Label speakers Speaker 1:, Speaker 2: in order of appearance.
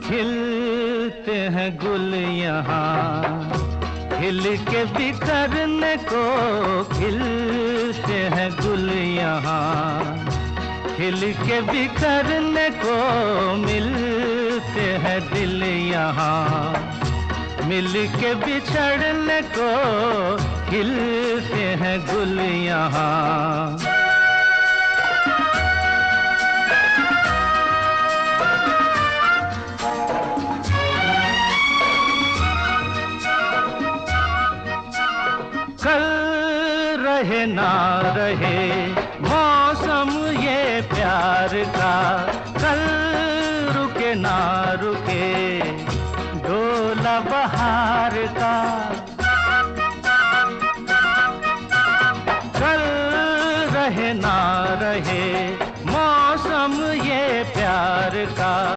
Speaker 1: खिलते हैं गुल यहाँ, खिल के बिखरने को खिलते हैं गुल यहाँ, खिल के बिखरने को मिलते हैं दिल यहाँ, मिल के बिछड़ने को खिलते हैं गुल यहाँ। कल रहे ना रहे मौसम ये प्यार का, कल रुके ना रुके डोला बहार का।